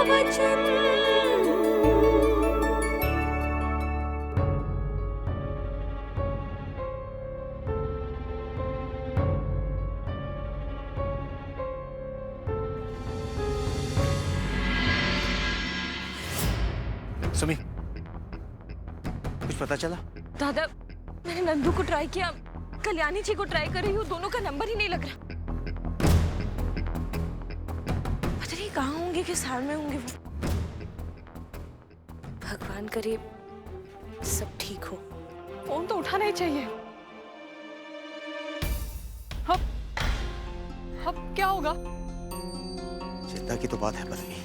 वचन। सुमी, कुछ पता चला? दादा, मैंने नंदू को ट्राई किया, कल्याणी जी को ट्राई कर रही हूँ, दोनों का नंबर ही नहीं लग रहा। पता नहीं कहाँ होंगे, किस हाल में होंगे वो। भगवान करे सब ठीक हो। फोन तो उठाना ही चाहिए। अब क्या होगा? चिंता की तो बात है पत्नी,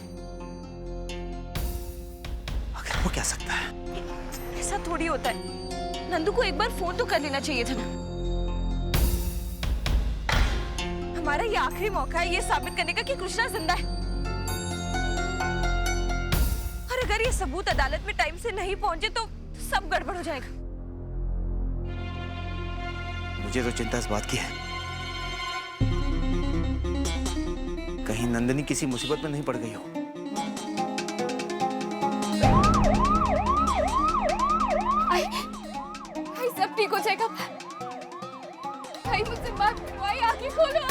आखिर हो क्या सकता है? ऐसा थोड़ी होता है, नंदू को एक बार फोन तो कर लेना चाहिए था ना। हमारा ये आखिरी मौका है ये साबित करने का कि कृष्णा जिंदा है। और अगर ये सबूत अदालत में टाइम से नहीं पहुंचे तो सब गड़बड़ हो जाएगा। मुझे तो चिंता इस बात की है, कहीं नंदिनी किसी मुसीबत में नहीं पड़ गई हो। भाई सब ठीक हो जाएगा। भाई मुझसे बात करो, भाई आंखें खोलो।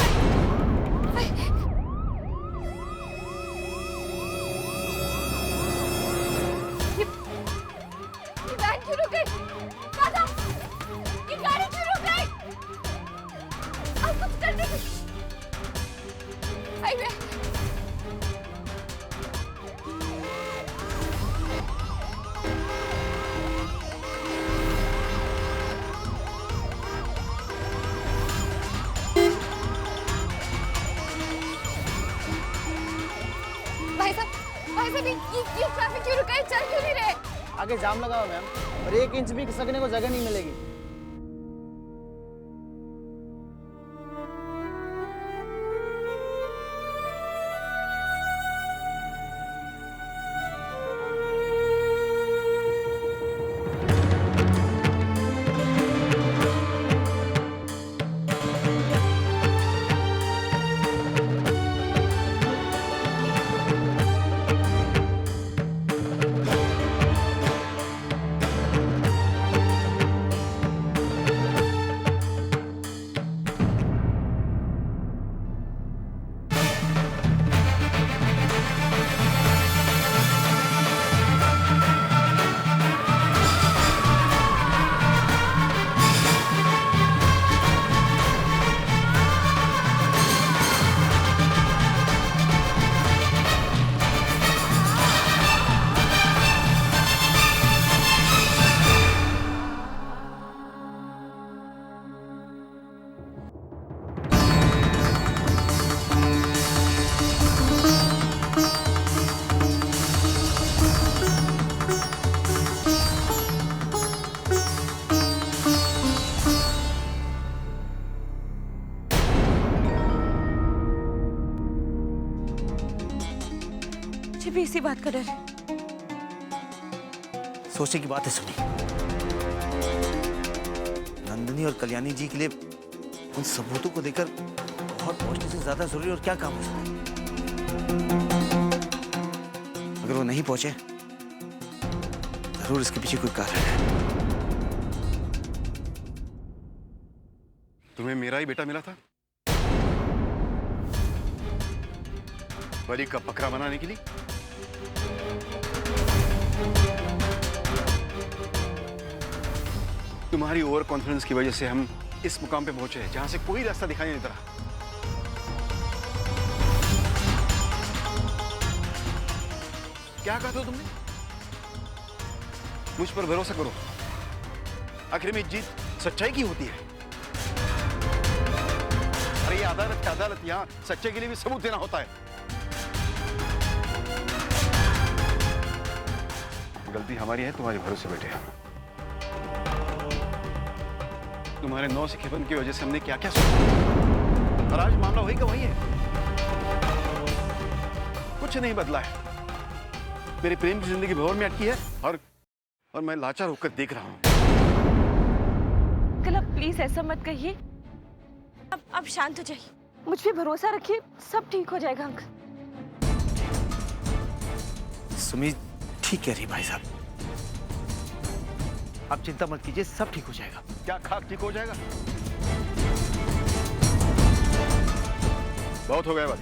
भाई ये वैन क्यों रुक गई? दादा, ये गाड़ी क्यों रुक गई? आप कुछ कर दीजिए। भाई भाई साहब, ये ट्रैफिक क्यों रुका है? चल क्यों नहीं रहे? आगे जाम लगा हुआ मैम, और 1 इंच भी खिसकने को जगह नहीं मिलेगी। मुझे भी इसी बात का डर है। सोचने की बात है सुनी, नंदिनी और कल्याणी जी के लिए उन सबूतों को देकर बहुत पहुंचने से ज्यादा जरूरी और क्या काम हो सकता है? अगर वो नहीं पहुंचे, जरूर इसके पीछे कोई कारण है। तुम्हें मेरा ही बेटा मिला था बलि का बकरा बनाने के लिए? तुम्हारी ओवर कॉन्फिडेंस की वजह से हम इस मुकाम पे पहुंचे हैं जहां से कोई रास्ता दिखाई नहीं दे रहा। क्या कहा था तुमने? मुझ पर भरोसा करो, आखिर में जीत सच्चाई की होती है। अरे ये अदालत का अदालत, यहां सच्चाई के लिए भी सबूत देना होता है। गलती हमारी है, तुम्हारे भरोसे बैठे हैं। तुम्हारे 9 सिखेपन की वजह से हमने क्या क्या सोचा, और आज मामला वही का वही है। कुछ नहीं बदला है। मेरे प्रेम की जिंदगी भंवर में अटकी है और मैं लाचार होकर देख रहा हूं। अंकल, आप प्लीज ऐसा मत कहिए। अब शांत हो जाइए, मुझ पे भरोसा रखिए, सब ठीक हो जाएगा अंकल। सुमी ठीक कह रही भाई साहब। आप चिंता मत कीजिए, सब ठीक हो जाएगा। क्या खाक ठीक हो जाएगा? बहुत हो गया बात।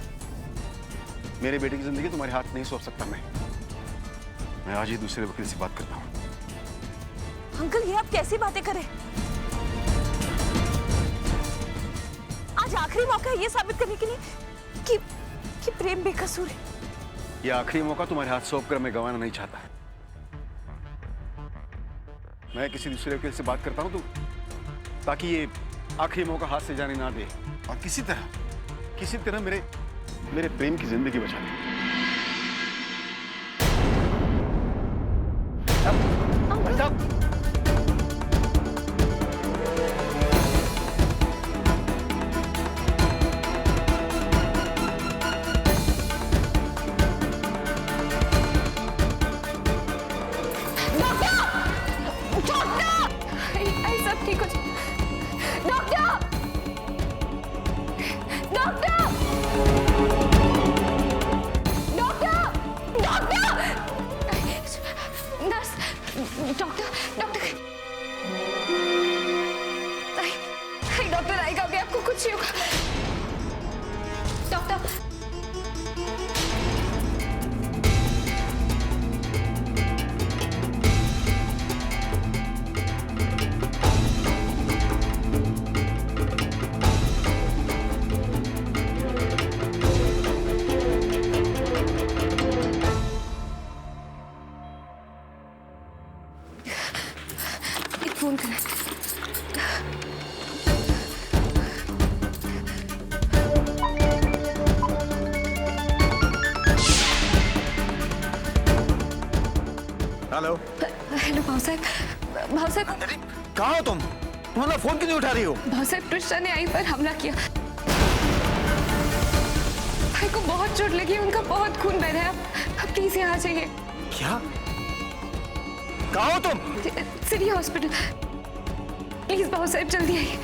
मेरे बेटे की जिंदगी तुम्हारे हाथ नहीं सौंप सकता मैं आज ही दूसरे वकील से बात करता हूँ। अंकल, ये आप कैसी बातें करें? आज आखिरी मौका है ये साबित करने के लिए कि प्रेम बेकसूर है। ये आखिरी मौका तुम्हारे हाथ सौंप कर मैं गंवाना नहीं चाहता। मैं किसी दूसरे वकील से बात करता हूँ तो ताकि ये आखिरी मौका हाथ से जाने ना दे और किसी तरह मेरे प्रेम की जिंदगी बचा ले। सब ठीक हो जाए। Doctor! Doctor! Doctor! Doctor! Nurse! Doctor! Doctor! Doctor आएगा अभी, आपको कुछ नहीं होगा। डॉक्टर! फोन करें। हेलो। हेलो भाव साहब। भाव साहब, कहाँ हो तुम? तुम्हारा फोन क्यों नहीं उठा रही हो? भाव साहब, ट्रिस्टा ने आई पर हमला किया। भाई को बहुत चोट लगी है, उनका बहुत खून बह रहा है। आप प्लीज यहाँ आ जाइए। क्या? कहाँ हो तुम? City hospital. प्लीज भाव साहब जल्दी आइए।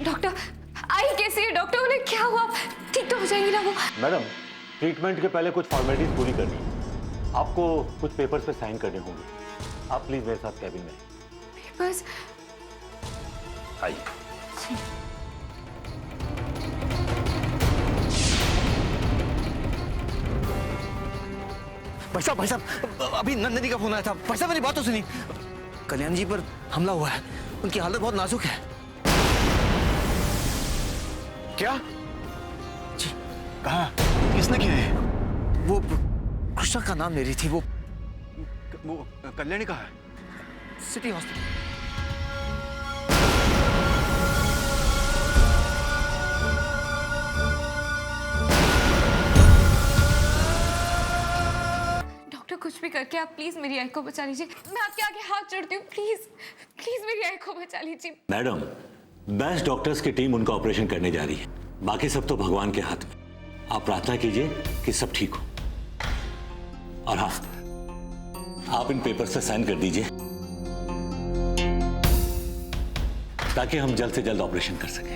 डॉक्टर, आई कैसी है? डॉक्टर, उन्हें क्या हुआ? ठीक तो हो जाएंगी ना वो? मैडम, ट्रीटमेंट के पहले कुछ फॉर्मेलिटीज पूरी करनी है। आपको कुछ पेपर्स पे साइन करने होंगे। आप प्लीज मेरे साथ कैबिन में बस आइए। भाई साहब, अभी नंदिनी का फोन आया था। भाई साहब, मेरी बात तो सुनी। कल्याण जी पर हमला हुआ है, उनकी हालत बहुत नाजुक है। क्या? जी। कहाँ? किसने किया है? वो कृष्णा का नाम ले रही थी। वो कल्याणी कहाँ है? City hospital. डॉक्टर, कुछ भी करके आप प्लीज मेरी आई को बचा लीजिए। मैं आपके आगे हाथ जोड़ती हूँ। प्लीज प्लीज मेरी आई को बचा लीजिए। मैडम, बेस्ट डॉक्टर्स की टीम उनका ऑपरेशन करने जा रही है। बाकी सब तो भगवान के हाथ में। आप प्रार्थना कीजिए कि सब ठीक हो। और हाँ, आप इन पेपर्स पे साइन कर दीजिए ताकि हम जल्द से जल्द ऑपरेशन कर सकें।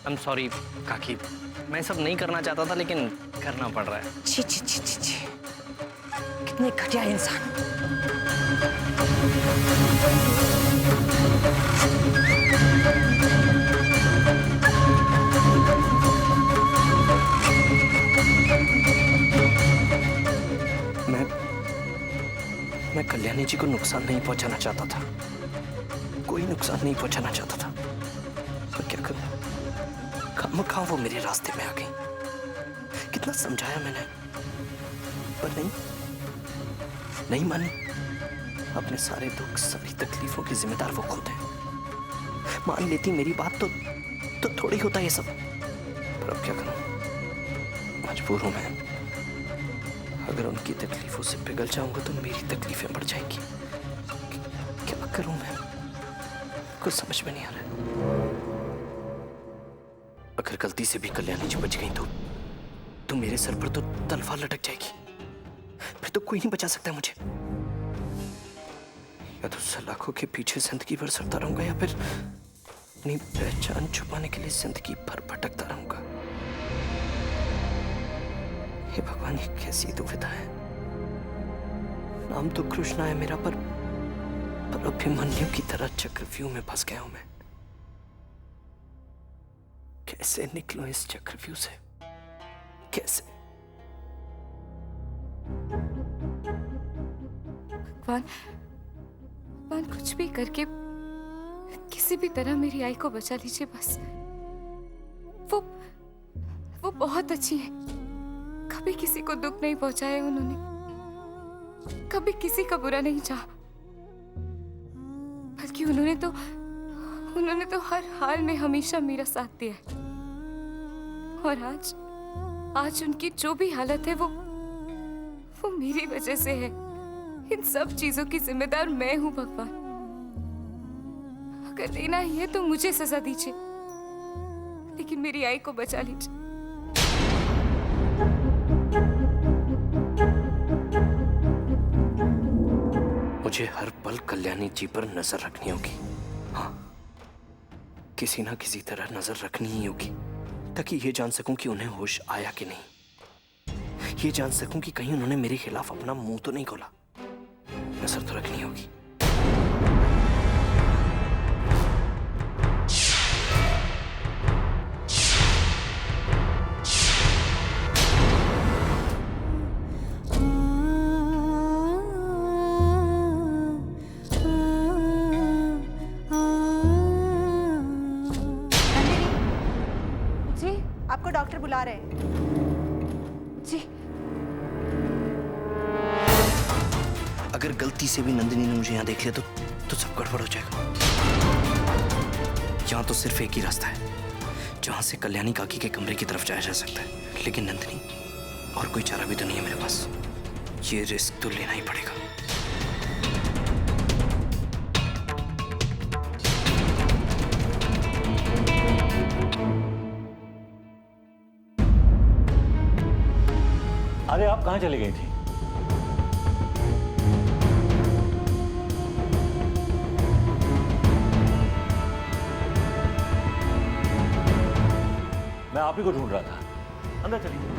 I'm sorry काकी, मैं सब नहीं करना चाहता था लेकिन करना पड़ रहा है। छी छी छी छी छी, कितनी कितने घटिया इंसान। मैं कल्याणी जी को नुकसान नहीं पहुंचाना चाहता था, कोई नुकसान नहीं पहुंचाना चाहता था, पर क्या करूं, खामख़ा वो मेरे रास्ते में आ गई। कितना समझाया मैंने, पर नहीं मानी। अपने सारे दुख, सभी तकलीफों की जिम्मेदार वो खुद है। मान लेती मेरी बात तो थोड़ी होता ये सब, पर अब क्या करूं, मजबूर हूं मैं। अगर उनकी तकलीफों से पिघल जाऊंगा तो मेरी तकलीफें बढ़ जाएंगी। क्या करूं मैं, कुछ समझ में नहीं आ रहा। अगर गलती से भी कल्याणी जी बच गई तो मेरे सर पर तो तलवार लटक जाएगी, फिर तो कोई नहीं बचा सकता मुझे। या तो सलाखों के पीछे जिंदगी भर सरता रहूंगा, या फिर अपनी पहचान छुपाने के लिए जिंदगी भर भटकता रहूंगा। हे भगवान, ये कैसी दुविधा है। नाम तो कृष्णा है मेरा, पर अभिमन्यु की तरह चक्रव्यूह में फंस गया हूं मैं। कैसे निकलूं इस चक्रव्यूह से, कैसे? भगवान कुछ भी करके किसी भी तरह मेरी आई को बचा लीजिए बस। वो बहुत अच्छी है, कभी किसी को दुख नहीं पहुंचाया उन्होंने, कभी किसी का बुरा नहीं चाहा, बल्कि उन्होंने तो हर हाल में हमेशा मेरा साथ दिया है। और आज उनकी जो भी हालत है वो मेरी वजह से है। इन सब चीजों की जिम्मेदार मैं हूं भगवान। अगर देना ही है तो मुझे सजा दीजिए, लेकिन मेरी आई को बचा लीजिए। मुझे हर पल कल्याणी जी पर नजर रखनी होगी। हाँ, किसी ना किसी तरह नजर रखनी ही होगी, ताकि ये जान सकूं कि उन्हें होश आया कि नहीं। ये जान सकूं कि कहीं उन्होंने मेरे खिलाफ अपना मुंह तो नहीं खोला। नजर तो रखनी होगी। आपको डॉक्टर बुला रहे हैं। जी। अगर गलती से भी नंदिनी ने मुझे यहाँ देख लिया तो सब गड़बड़ हो जाएगा। यहाँ तो सिर्फ एक ही रास्ता है जहाँ से कल्याणी काकी के कमरे की तरफ जाया जा सकता है, लेकिन नंदिनी, और कोई चारा भी तो नहीं है मेरे पास। ये रिस्क तो लेना ही पड़ेगा। अरे आप कहाँ चली गई थी? मैं आप ही को ढूंढ रहा था। अंदर चलिए।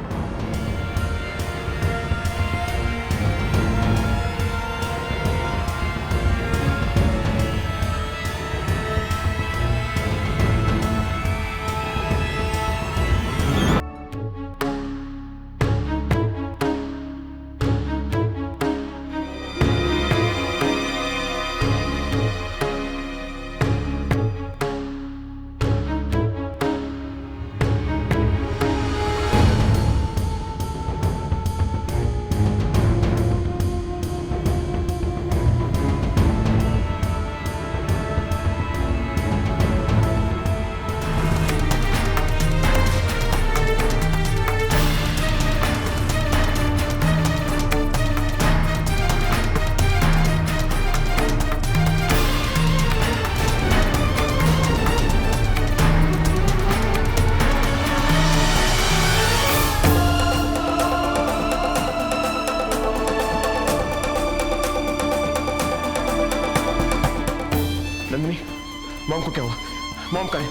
नंदिनी, मॉम को क्या हुआ? मॉम कहाँ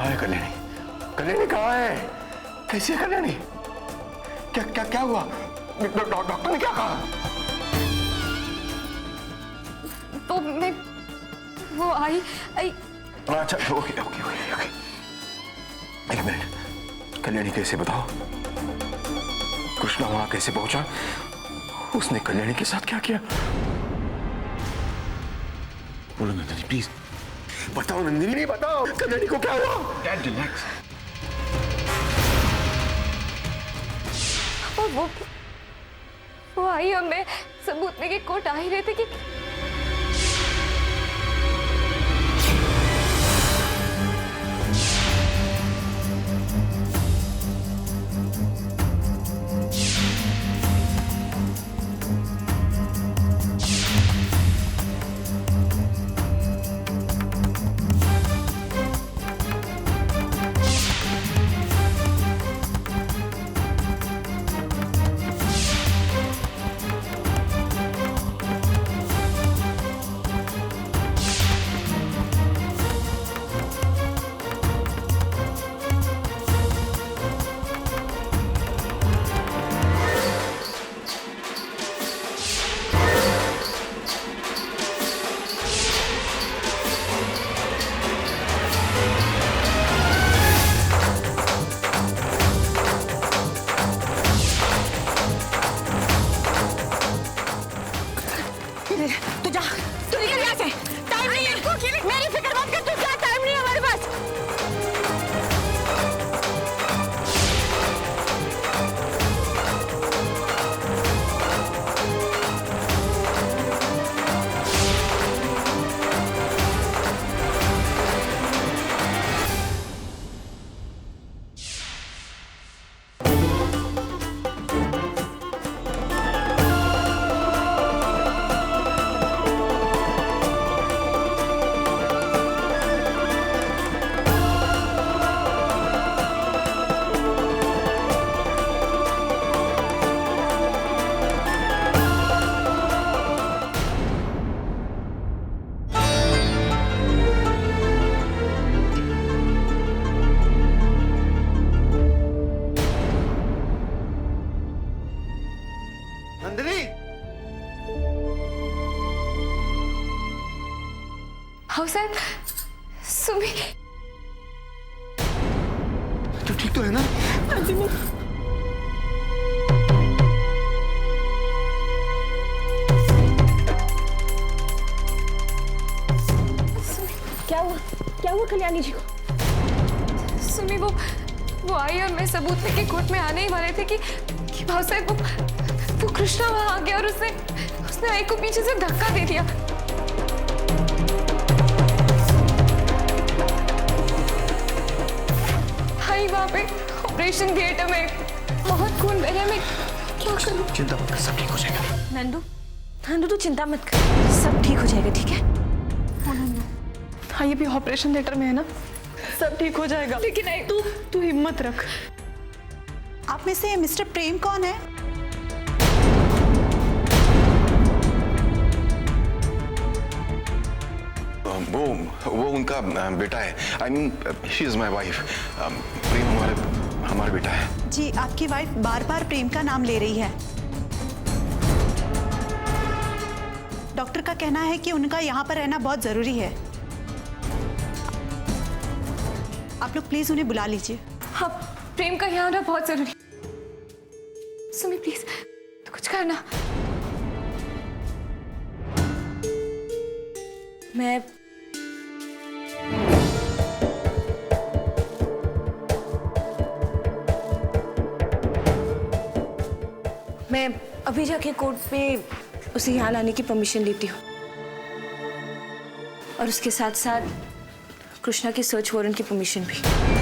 है कल्याणी? कल्याणी कहाँ है? कैसी है कल्याणी? क्या क्या क्या हुआ? डॉक्टर ने क्या कहा? तो मैं वो आई अच्छा ओके ओके ओके ओके, एक मिनट। कल्याणी कैसे, बताओ? कृष्णा वहां कैसे पहुंचा? उसने कल्याणी के साथ क्या किया? बोलो नंदिनी प्लीज। बताओ नंदिनी, नहीं बताओ कल्याणी को क्या हुआ? Dad relax. और वो आई और मैं सबूत लेके कोर्ट आ ही रहे थे कि तू जा, तू निकल यहाँ से। टाइम नहीं है। मेरी फिक्र मत कर, तू जा, टाइम नहीं है हमारे पास। नंदिनी हाँ साहब, सुमी तो ठीक तो है ना? क्या हुआ कल्याणी जी को? सुमी वो आई और मैं सबूत लेके कोर्ट में आने ही वाले थे कि भाव साहब वो कृष्णा वहां आ गया और उसने आई को पीछे से धक्का दे दिया। आई वहां पे ऑपरेशन थिएटर में बहुत खून बह रहा है। मैं क्या करूं? चिंता मत कर, सब ठीक हो जाएगा। नंदू तू चिंता मत कर, सब ठीक हो जाएगा, ठीक है? हाँ ये भी ऑपरेशन थिएटर में है ना, सब ठीक हो जाएगा। लेकिन नहीं, तू हिम्मत रख। आप में से मिस्टर प्रेम कौन है? वो उनका बेटा है। I mean she is my wife. Prem हमारा बेटा है। जी, आपकी वाइफ बार बार प्रेम का नाम ले रही है। डॉक्टर का कहना है कि उनका यहाँ पर रहना बहुत जरूरी है। आप लोग प्लीज उन्हें बुला लीजिए। हाँ, प्रेम का यहाँ आना बहुत जरूरी। सुमी प्लीज, तो कुछ करना। मैं अभी जाके कोर्ट में उसे यहाँ लाने की परमिशन लेती हूँ और उसके साथ साथ कृष्णा के सर्च वारंट की परमिशन भी।